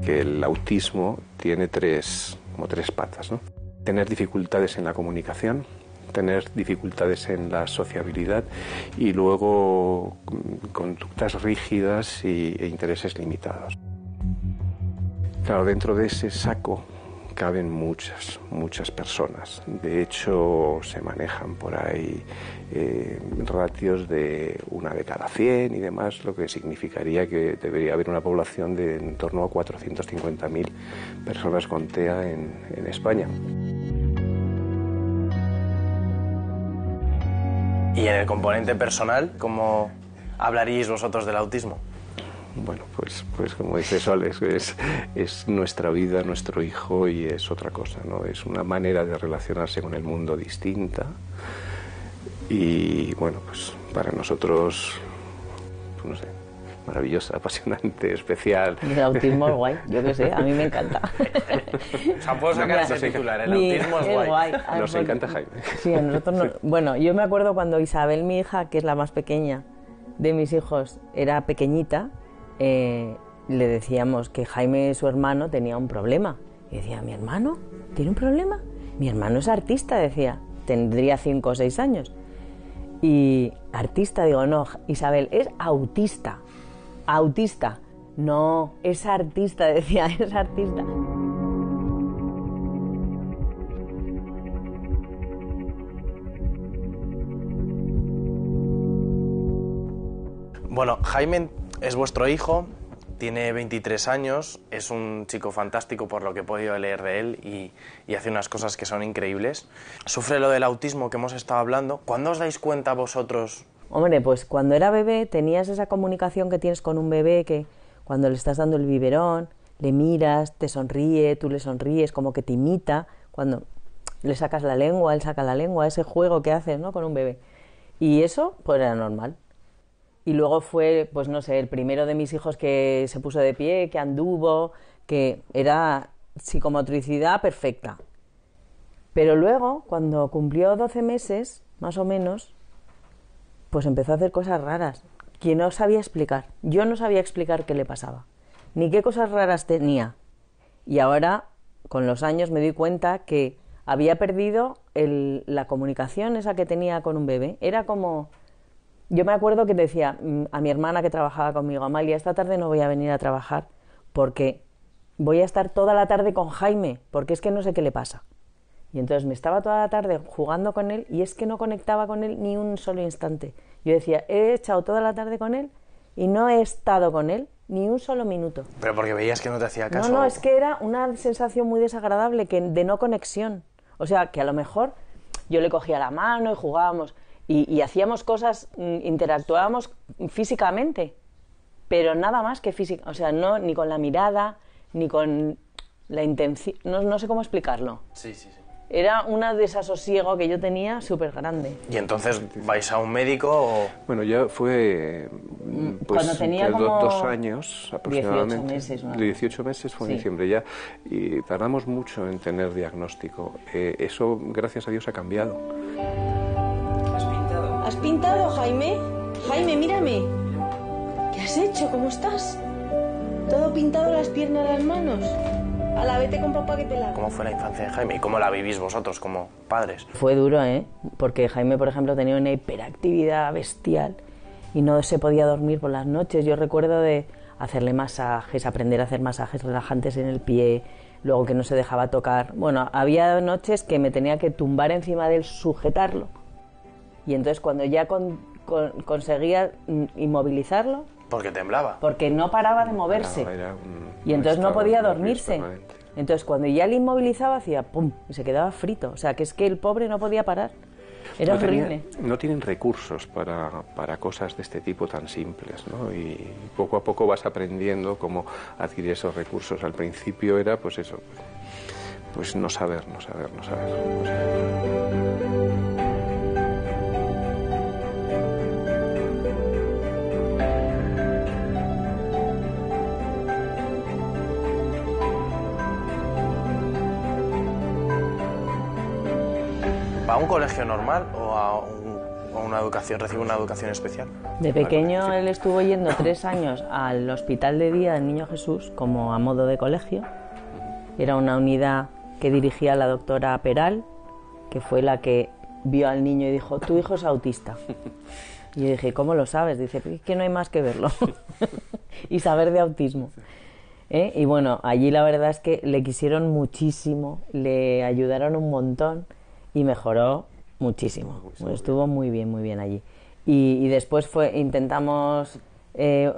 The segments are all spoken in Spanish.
que el autismo tiene como tres patas, ¿no? Tener dificultades en la comunicación, tener dificultades en la sociabilidad y luego conductas rígidas e intereses limitados. Claro, dentro de ese saco caben muchas personas. De hecho, se manejan por ahí ratios de 1 de cada 100 y demás, lo que significaría que debería haber una población de en torno a 450.000 personas con TEA en España. Y en el componente personal, ¿cómo hablaríais vosotros del autismo? Bueno, pues como dice Sol, es nuestra vida, nuestro hijo y es otra cosa, ¿no? Es una manera de relacionarse con el mundo distinta y, bueno, pues para nosotros, pues no sé, maravillosa, apasionante, especial. El autismo es guay, yo qué sé, a mí me encanta. O sea, puedo sacar ese titular, el autismo es guay. Nos encanta Jaime. Sí, a nosotros no. Bueno, yo me acuerdo cuando Isabel, mi hija, que es la más pequeña de mis hijos, era pequeñita, le decíamos que Jaime, su hermano, tenía un problema. Y decía, ¿mi hermano tiene un problema? Mi hermano es artista, decía. Tendría 5 o 6 años. Y artista, digo, no, Isabel, es autista. Autista. No, es artista, decía, es artista. Bueno, Jaime es vuestro hijo, tiene 23 años, es un chico fantástico por lo que he podido leer de él y hace unas cosas que son increíbles. Sufre lo del autismo que hemos estado hablando. ¿Cuándo os dais cuenta vosotros? Hombre, pues cuando era bebé tenías esa comunicación que tienes con un bebé, que cuando le estás dando el biberón, le miras, te sonríe, tú le sonríes, como que te imita, cuando le sacas la lengua, él saca la lengua, ese juego que haces, ¿no?, con un bebé. Y eso, pues era normal. Y luego fue, pues no sé, el primero de mis hijos que se puso de pie, que anduvo, que era psicomotricidad perfecta. Pero luego, cuando cumplió 12 meses, más o menos, pues empezó a hacer cosas raras, que no sabía explicar. Yo no sabía explicar qué le pasaba, ni qué cosas raras tenía. Y ahora, con los años, me doy cuenta que había perdido la comunicación esa que tenía con un bebé. Era como... Yo me acuerdo que decía a mi hermana que trabajaba conmigo, Amalia, esta tarde no voy a venir a trabajar porque voy a estar toda la tarde con Jaime, porque es que no sé qué le pasa. Y entonces me estaba toda la tarde jugando con él y es que no conectaba con él ni un solo instante. Yo decía, he echado toda la tarde con él y no he estado con él ni un solo minuto. ¿Pero porque veías que no te hacía caso? No, es que era una sensación muy desagradable de no conexión. O sea, que a lo mejor yo le cogía la mano y jugábamos... Y hacíamos cosas, interactuábamos físicamente, pero nada más que física, o sea, no ni con la mirada, ni con la intención, no sé cómo explicarlo. Sí, sí, sí. Era un desasosiego que yo tenía súper grande. ¿Y entonces vais a un médico o...? Bueno, ya fue pues, cuando tenía como 2 años aproximadamente. 18 meses. 18 meses fue en Sí. diciembre ya. Y tardamos mucho en tener diagnóstico. Eso, gracias a Dios, ha cambiado. ¿Has pintado, Jaime? Jaime, mírame. ¿Qué has hecho? ¿Cómo estás? Todo pintado, las piernas, las manos. Ala, vete con papá que te la... ¿Cómo fue la infancia de Jaime y cómo la vivís vosotros como padres? Fue duro, porque Jaime, por ejemplo, tenía una hiperactividad bestial y no se podía dormir por las noches. Yo recuerdo de hacerle masajes, aprender a hacer masajes relajantes en el pie, luego que no se dejaba tocar. Bueno, había noches que me tenía que tumbar encima de él, sujetarlo. Y entonces cuando ya conseguía inmovilizarlo... Porque temblaba. Porque no paraba de moverse. Y entonces no podía dormirse. Entonces cuando ya le inmovilizaba hacía pum, y se quedaba frito. O sea, que es que el pobre no podía parar. Era horrible. No tienen recursos para cosas de este tipo tan simples, ¿no? Y poco a poco vas aprendiendo cómo adquirir esos recursos. Al principio era, pues eso, pues no saber. ¿¿Va a un colegio normal o recibe una educación especial? De pequeño él estuvo yendo 3 años al Hospital de Día del Niño Jesús como a modo de colegio. Era una unidad que dirigía la doctora Peral, que fue la que vio al niño y dijo, tu hijo es autista. Y yo dije, ¿cómo lo sabes? Dice, es que no hay más que verlo y saber de autismo. Y bueno, allí la verdad es que le quisieron muchísimo, le ayudaron un montón y mejoró muchísimo. Bueno, estuvo muy bien allí. Y después intentamos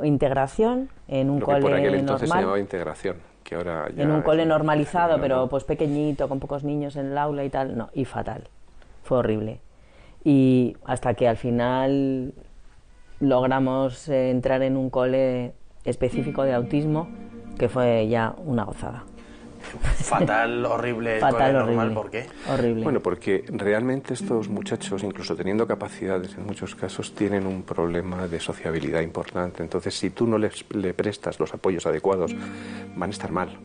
integración en un cole por aquel entonces normal. se llamaba integración, que ahora ya en un cole normalizado, no, pero pues pequeñito, con pocos niños en el aula y tal. No, y fatal. Fue horrible. Y hasta que al final logramos entrar en un cole específico de autismo, que fue ya una gozada. Fatal, horrible, Fatal, cole normal, horrible. ¿por qué? Horrible. Bueno, porque realmente estos muchachos, incluso teniendo capacidades en muchos casos, tienen un problema de sociabilidad importante. Entonces, si tú no le prestas los apoyos adecuados, van a estar mal.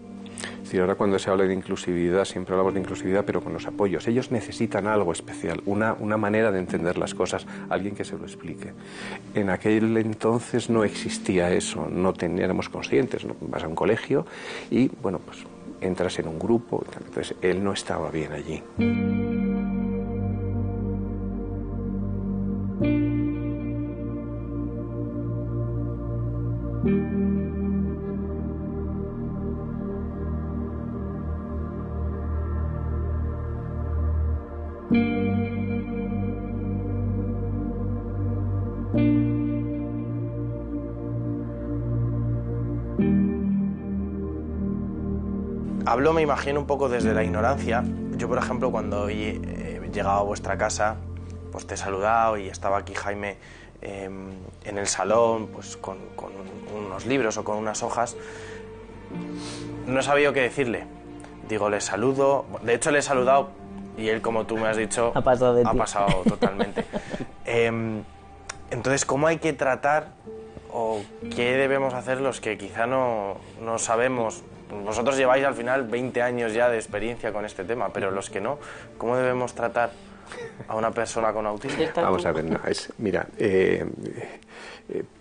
Es decir, ahora cuando se habla de inclusividad, siempre hablamos de inclusividad, pero con los apoyos. Ellos necesitan algo especial, una manera de entender las cosas, alguien que se lo explique. En aquel entonces no existía eso, no éramos conscientes, ¿no? Vas a un colegio y, bueno, pues entras en un grupo, entonces él no estaba bien allí. Hablo, me imagino, un poco desde la ignorancia. Yo, por ejemplo, cuando he llegado a vuestra casa, pues te he saludado y estaba aquí Jaime en el salón, pues con unos libros o con unas hojas. No he sabido qué decirle. Digo, le saludo. De hecho, le he saludado y él, como tú me has dicho, ha pasado totalmente. Entonces, ¿cómo hay que tratar o qué debemos hacer los que quizá no sabemos? Vosotros lleváis al final 20 años ya de experiencia con este tema, pero los que no, ¿cómo debemos tratar a una persona con autismo? Vamos a ver, mira,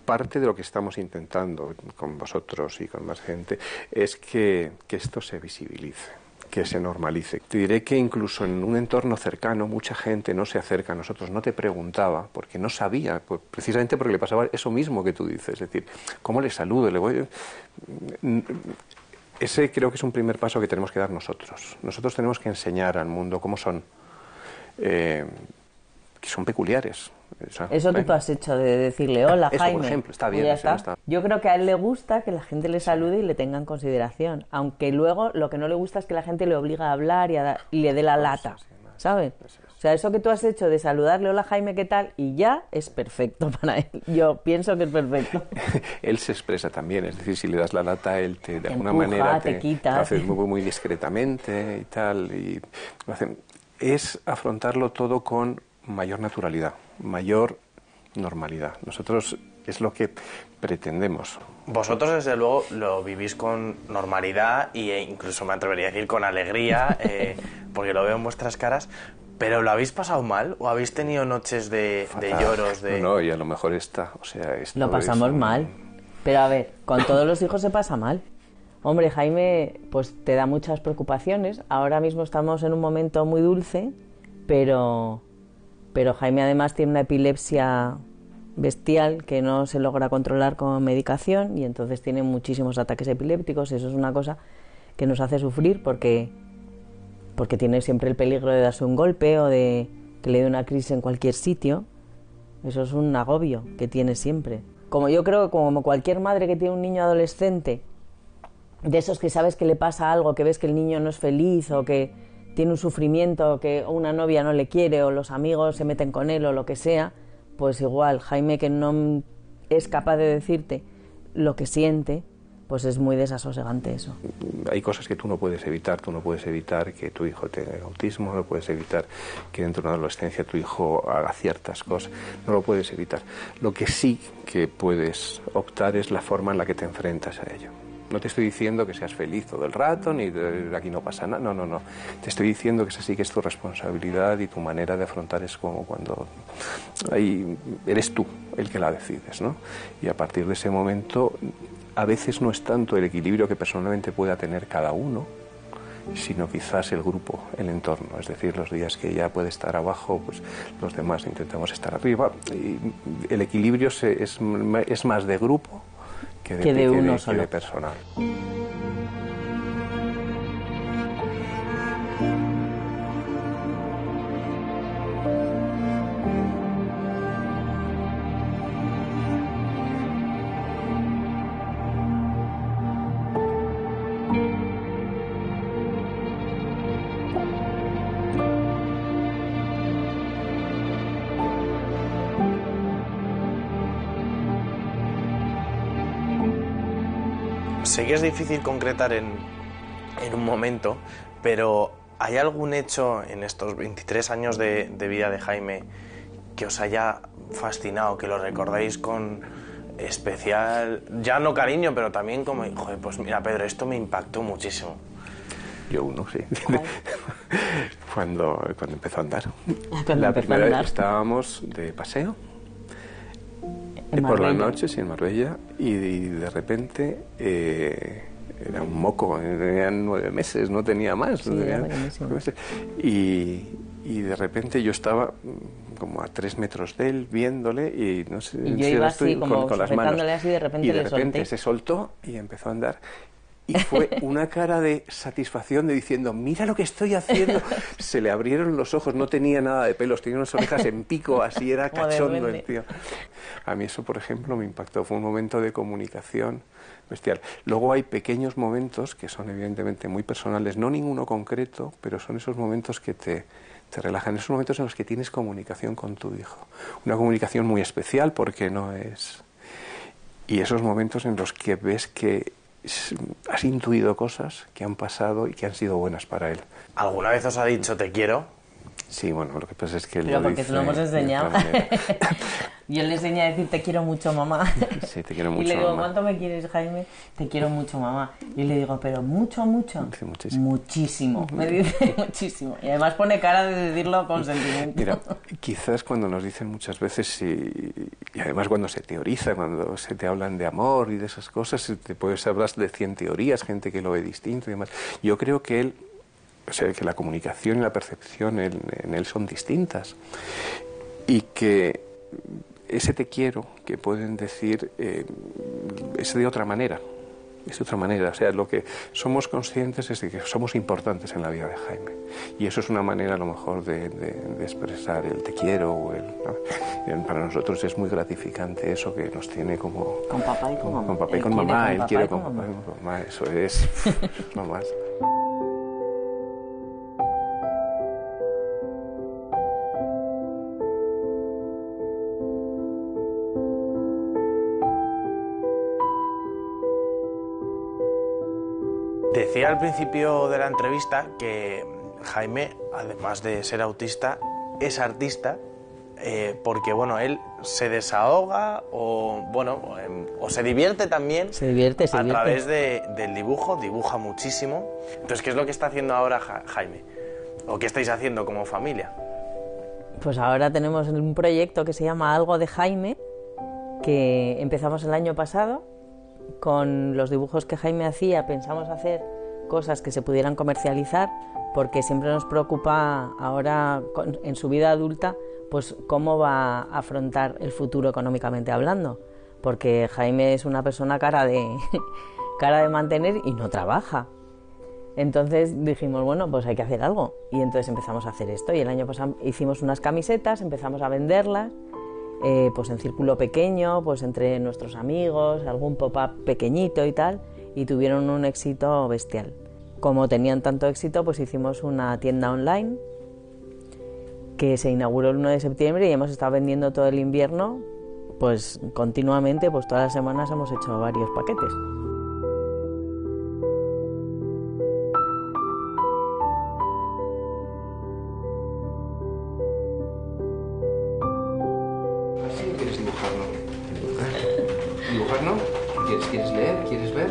parte de lo que estamos intentando con vosotros y con más gente es que esto se visibilice, que se normalice. Te diré que incluso en un entorno cercano mucha gente no se acerca a nosotros, no te preguntaba, porque no sabía, precisamente porque le pasaba eso mismo que tú dices, es decir, ¿cómo le saludo? Ese creo que es un primer paso que tenemos que dar nosotros. Nosotros tenemos que enseñar al mundo cómo son, que son peculiares. Eso tú has hecho de decirle hola, eso, Jaime. Por ejemplo, está bien. Pues ya está. Yo creo que a él le gusta que la gente le salude y le tenga en consideración, aunque luego lo que no le gusta es que la gente le obliga a hablar y le dé la lata, ¿sabes? O sea, eso que tú has hecho de saludarle, hola Jaime, ¿qué tal? Y ya es perfecto para él. Yo pienso que es perfecto. Él se expresa también, es decir, si le das la lata, él de alguna empuja, manera te quita. Lo hace muy discretamente y tal. Es afrontarlo todo con mayor naturalidad, mayor normalidad. Nosotros es lo que pretendemos. Vosotros, desde luego, lo vivís con normalidad e incluso me atrevería a decir con alegría, porque lo veo en vuestras caras. ¿Pero lo habéis pasado mal o habéis tenido noches de lloros? No, y a lo mejor lo pasamos mal. Pero a ver, con todos los hijos se pasa mal. Hombre, Jaime, pues te da muchas preocupaciones. Ahora mismo estamos en un momento muy dulce, pero Jaime además tiene una epilepsia bestial que no se logra controlar con medicación y entonces tiene muchísimos ataques epilépticos. Eso es una cosa que nos hace sufrir porque tiene siempre el peligro de darse un golpe o de que le dé una crisis en cualquier sitio. Eso es un agobio que tiene siempre. Como yo creo que como cualquier madre que tiene un niño adolescente, de esos que sabes que le pasa algo, que ves que el niño no es feliz o que tiene un sufrimiento, que una novia no le quiere o los amigos se meten con él o lo que sea, pues igual Jaime, que no es capaz de decirte lo que siente, pues es muy desasosegante eso. Hay cosas que tú no puedes evitar. Tú no puedes evitar que tu hijo tenga autismo, no puedes evitar que dentro de una adolescencia tu hijo haga ciertas cosas, no lo puedes evitar. Lo que sí que puedes optar es la forma en la que te enfrentas a ello. No te estoy diciendo que seas feliz todo el rato, ni de aquí no pasa nada, no. Te estoy diciendo que esa sí que es tu responsabilidad y tu manera de afrontar es como cuando ahí eres tú el que la decides, ¿no? Y a partir de ese momento, a veces no es tanto el equilibrio que personalmente pueda tener cada uno, sino quizás el grupo, el entorno. Es decir, los días que ella puede estar abajo, pues los demás intentamos estar arriba. Y el equilibrio es más de grupo que de uno solo, que de personal. Sé que es difícil concretar en un momento, pero ¿hay algún hecho en estos 23 años de vida de Jaime que os haya fascinado, que lo recordéis con especial, ya no cariño, pero también como, joder, pues mira, Pedro, esto me impactó muchísimo? Yo uno, sí. Cuando empezó a andar. La primera vez estábamos de paseo. Por la noche, sí, en Marbella, y de repente era un moco, tenía 9 meses, no tenía más. Sí, no tenía 9 meses. Y de repente yo estaba como a 3 metros de él, viéndole, y no sé, y yo iba así, como con las manos. Así, de repente y de le repente solté. Se soltó y empezó a andar. Y fue una cara de satisfacción de diciendo, mira lo que estoy haciendo. Se le abrieron los ojos, no tenía nada de pelos, tenía unas orejas en pico, así era cachondo el tío. A mí eso, por ejemplo, me impactó. Fue un momento de comunicación bestial. Luego hay pequeños momentos que son evidentemente muy personales, no ninguno concreto, pero son esos momentos que te relajan, esos momentos en los que tienes comunicación con tu hijo. Una comunicación muy especial porque no es... Y esos momentos en los que ves que has intuido cosas que han pasado y que han sido buenas para él. ¿Alguna vez os ha dicho te quiero? Sí, bueno, lo que pasa es que él pero lo porque dice te lo hemos enseñado. Yo le enseñé a decir te quiero mucho, mamá. Sí, te quiero mucho, y le digo, mamá. ¿cuánto me quieres, Jaime? Te quiero mucho, mamá. Y le digo, pero mucho. Sí, muchísimo. Muchísimo. Me dice muchísimo. Y además pone cara de decirlo con sentimiento. Mira, quizás cuando nos dicen muchas veces y además cuando se teoriza, cuando se te hablan de amor y de esas cosas, te puedes hablar de 100 teorías, gente que lo ve distinto y demás. Yo creo que él, o sea, que la comunicación y la percepción en él son distintas y que ese te quiero que pueden decir es de otra manera. Es de otra manera, o sea, lo que somos conscientes es de que somos importantes en la vida de Jaime. Y eso es una manera a lo mejor de expresar el te quiero o el, ¿no? Para nosotros es muy gratificante eso que nos tiene como... Con papá y con mamá. Con papá y con mamá, él quiere con papá y con mamá, eso es lo más. Decía al principio de la entrevista que Jaime, además de ser autista, es artista porque, bueno, él se desahoga o se divierte también. Se divierte. A través del dibujo, dibuja muchísimo. Entonces, ¿qué es lo que está haciendo ahora Jaime? ¿O qué estáis haciendo como familia? Pues ahora tenemos un proyecto que se llama Algo de Jaime, que empezamos el año pasado. Con los dibujos que Jaime hacía pensamos hacer cosas que se pudieran comercializar, porque siempre nos preocupa ahora en su vida adulta pues cómo va a afrontar el futuro económicamente hablando, porque Jaime es una persona cara de mantener y no trabaja. Entonces dijimos, bueno, pues hay que hacer algo, y entonces empezamos a hacer esto, y el año pasado hicimos unas camisetas, empezamos a venderlas pues en círculo pequeño, pues entre nuestros amigos, algún pop-up pequeñito y tal, y tuvieron un éxito bestial. Como tenían tanto éxito, pues hicimos una tienda online que se inauguró el 1 de septiembre y hemos estado vendiendo todo el invierno, pues continuamente, pues todas las semanas hemos hecho varios paquetes. ¿Dibujar no? ¿Quieres leer? ¿Quieres ver?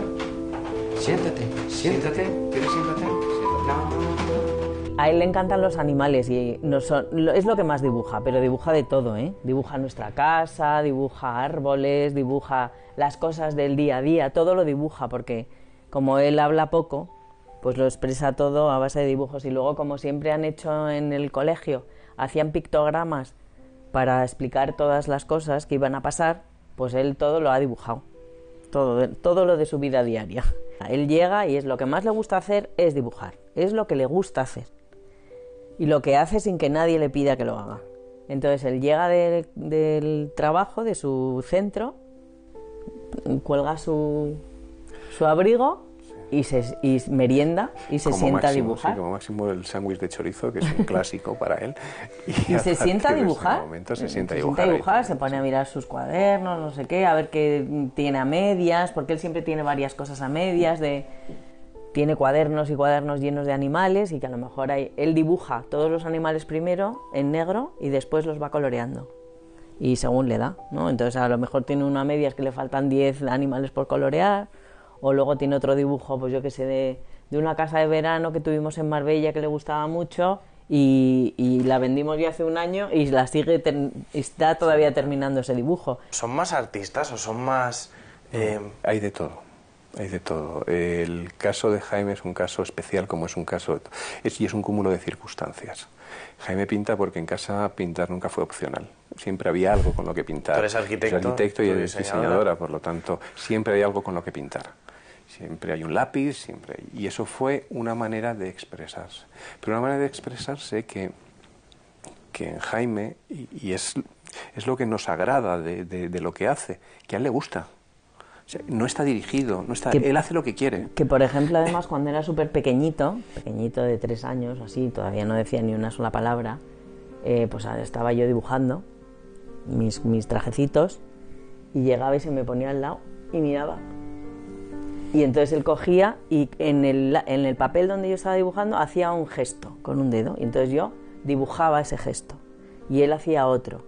Siéntate, siéntate. ¿Quieres siéntate? No. A él le encantan los animales y es lo que más dibuja, pero dibuja de todo, ¿eh? Dibuja nuestra casa, dibuja árboles, dibuja las cosas del día a día, todo lo dibuja porque como él habla poco, pues lo expresa todo a base de dibujos. Y luego, como siempre han hecho en el colegio, hacían pictogramas para explicar todas las cosas que iban a pasar, pues él todo lo ha dibujado, todo lo de su vida diaria. Él llega y es lo que más le gusta hacer es dibujar, es lo que le gusta hacer. Y lo que hace sin que nadie le pida que lo haga. Entonces él llega del trabajo, de su centro, cuelga su abrigo y merienda y se sienta a dibujar. Sí, como máximo el sándwich de chorizo, que es un clásico para él. Y se sienta a dibujar. En ese momento se sienta a dibujar. Se pone a mirar sus cuadernos, no sé qué, a ver qué tiene a medias, porque él siempre tiene varias cosas a medias, tiene cuadernos y cuadernos llenos de animales y que a lo mejor él dibuja todos los animales primero en negro y después los va coloreando. Y según le da, ¿no? Entonces a lo mejor tiene una a medias que le faltan 10 animales por colorear, o luego tiene otro dibujo, pues yo que sé, de una casa de verano que tuvimos en Marbella que le gustaba mucho y la vendimos ya hace un año y está todavía terminando ese dibujo. ¿Son más artistas o son más...? Hay de todo. Hay de todo. El caso de Jaime es un caso especial, como es un caso... y es un cúmulo de circunstancias. Jaime pinta porque en casa pintar nunca fue opcional. Siempre había algo con lo que pintar. Tú eres arquitecto y eres diseñadora, por lo tanto, siempre hay algo con lo que pintar. Siempre hay un lápiz, siempre... Y eso fue una manera de expresarse. Pero una manera de expresarse que en Jaime, y es lo que nos agrada de lo que hace, que a él le gusta. O sea, no está dirigido, él hace lo que quiere. Que, por ejemplo, además, cuando era súper pequeñito de 3 años, así, todavía no decía ni una sola palabra, pues estaba yo dibujando mis trajecitos y llegaba y se me ponía al lado y miraba. Y entonces él cogía y en el papel donde yo estaba dibujando hacía un gesto con un dedo. Y entonces yo dibujaba ese gesto y él hacía otro.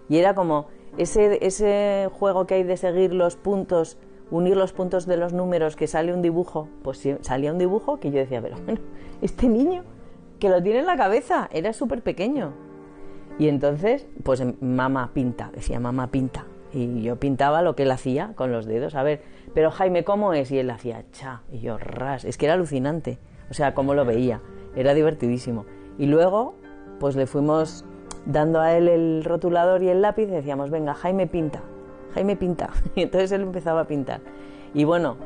Y era como ese juego que hay de seguir los puntos, unir los puntos de los números, que sale un dibujo, pues salía un dibujo que yo decía, pero bueno, este niño que lo tiene en la cabeza, era súper pequeño. Y entonces, pues mamá pinta, decía mamá pinta. Y yo pintaba lo que él hacía con los dedos, a ver, pero Jaime, ¿cómo es? Y él hacía cha, y yo ras, es que era alucinante, o sea, cómo lo veía, era divertidísimo. Y luego, pues le fuimos dando a él el rotulador y el lápiz y decíamos, venga, Jaime pinta, y entonces él empezaba a pintar. Y bueno,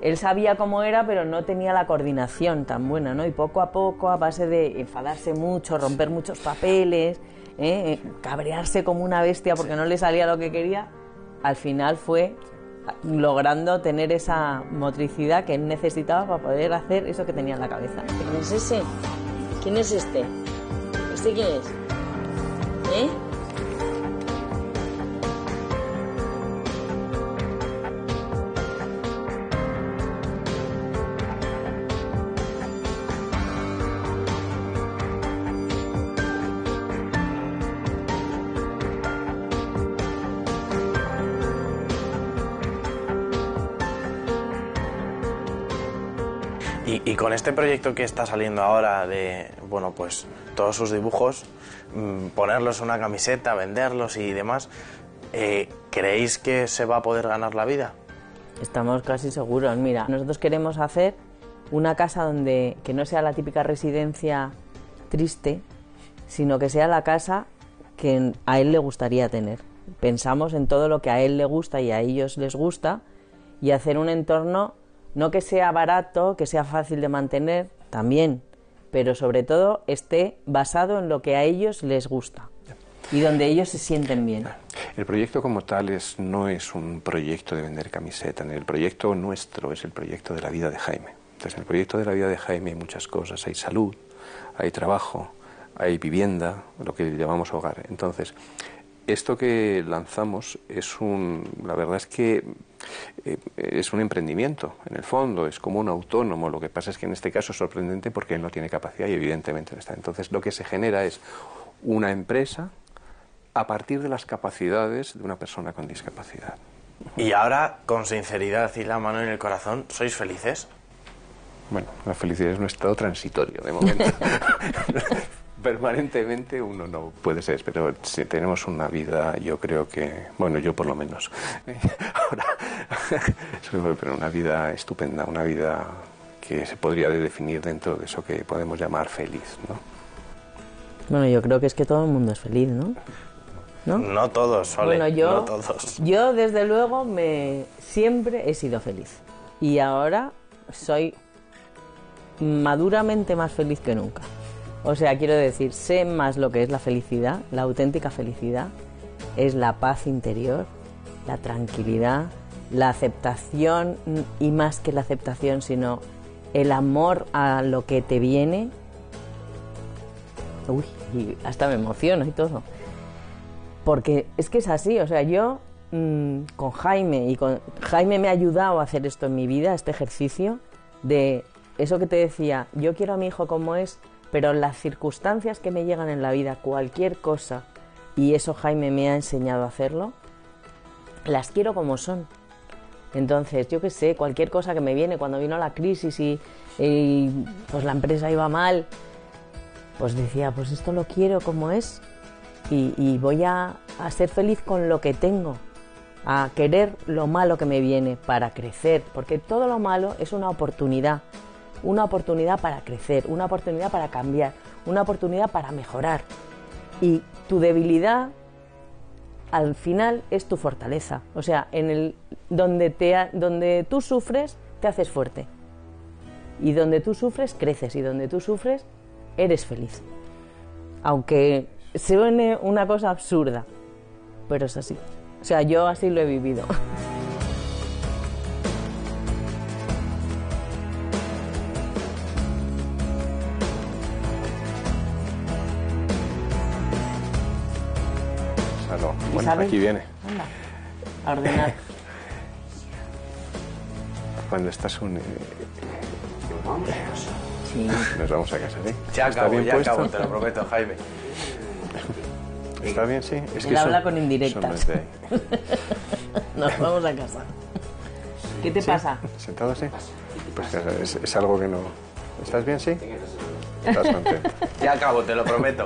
él sabía cómo era, pero no tenía la coordinación tan buena, ¿no? Y poco a poco, a base de enfadarse mucho, romper muchos papeles, cabrearse como una bestia porque no le salía lo que quería, al final fue logrando tener esa motricidad que él necesitaba para poder hacer eso que tenía en la cabeza. ¿Quién es ese? ¿Quién es este? ¿Este quién es? ¿Eh? Y con este proyecto que está saliendo ahora de, bueno, pues todos sus dibujos, ponerlos en una camiseta, venderlos y demás, ¿creéis que se va a poder ganar la vida? Estamos casi seguros. Mira, nosotros queremos hacer una casa que no sea la típica residencia triste, sino que sea la casa que a él le gustaría tener. Pensamos en todo lo que a él le gusta y a ellos les gusta y hacer un entorno no que sea barato, que sea fácil de mantener, también, pero sobre todo esté basado en lo que a ellos les gusta y donde ellos se sienten bien. El proyecto como tal no es un proyecto de vender camisetas, el proyecto nuestro es el proyecto de la vida de Jaime. Entonces, en el proyecto de la vida de Jaime hay muchas cosas, hay salud, hay trabajo, hay vivienda, lo que llamamos hogar. Entonces, esto que lanzamos la verdad es que es un emprendimiento, en el fondo, es como un autónomo. Lo que pasa es que en este caso es sorprendente porque él no tiene capacidad y evidentemente no está. Entonces, lo que se genera es una empresa a partir de las capacidades de una persona con discapacidad. Y ahora, con sinceridad y la mano en el corazón, ¿sois felices? Bueno, la felicidad es un estado transitorio, de momento. Permanentemente uno no puede ser, pero si tenemos una vida, yo creo que, bueno, yo por lo menos, ahora, pero una vida estupenda, una vida que se podría definir dentro de eso que podemos llamar feliz, ¿no? Bueno, yo creo que es que todo el mundo es feliz, ¿no? No todos, Sole, bueno, no todos. Yo desde luego siempre he sido feliz y ahora soy maduramente más feliz que nunca. O sea, quiero decir, sé más lo que es la felicidad, la auténtica felicidad, es la paz interior, la tranquilidad, la aceptación, y más que la aceptación, sino el amor a lo que te viene. Uy, y hasta me emociono y todo. Porque es que es así, o sea, yo con Jaime, Jaime me ha ayudado a hacer esto en mi vida, este ejercicio de eso que te decía, yo quiero a mi hijo como es, pero las circunstancias que me llegan en la vida, cualquier cosa, y eso Jaime me ha enseñado a hacerlo, las quiero como son. Entonces, yo qué sé, cualquier cosa que me viene, cuando vino la crisis y pues la empresa iba mal, pues decía, pues esto lo quiero como es y voy a ser feliz con lo que tengo, a querer lo malo que me viene para crecer, porque todo lo malo es una oportunidad para crecer, una oportunidad para cambiar, una oportunidad para mejorar. Y tu debilidad, al final, es tu fortaleza. O sea, donde tú sufres, te haces fuerte. Y donde tú sufres, creces. Y donde tú sufres, eres feliz. Aunque suene una cosa absurda, pero es así. O sea, yo así lo he vivido. Bueno, aquí viene. Anda, a ordenar. Cuando estás Sí. nos vamos a casa, ¿sí? Ya ¿Está acabo, bien ya puesto? acabo, te lo prometo, Jaime. ¿Está bien, sí? Es Él habla con indirectas. son los de ahí. Nos vamos a casa. ¿Qué te ¿Sí? pasa? ¿Sentado, sí? Pues es algo que no... ¿Estás bien, sí? Estás contento. Ya acabo, te lo prometo.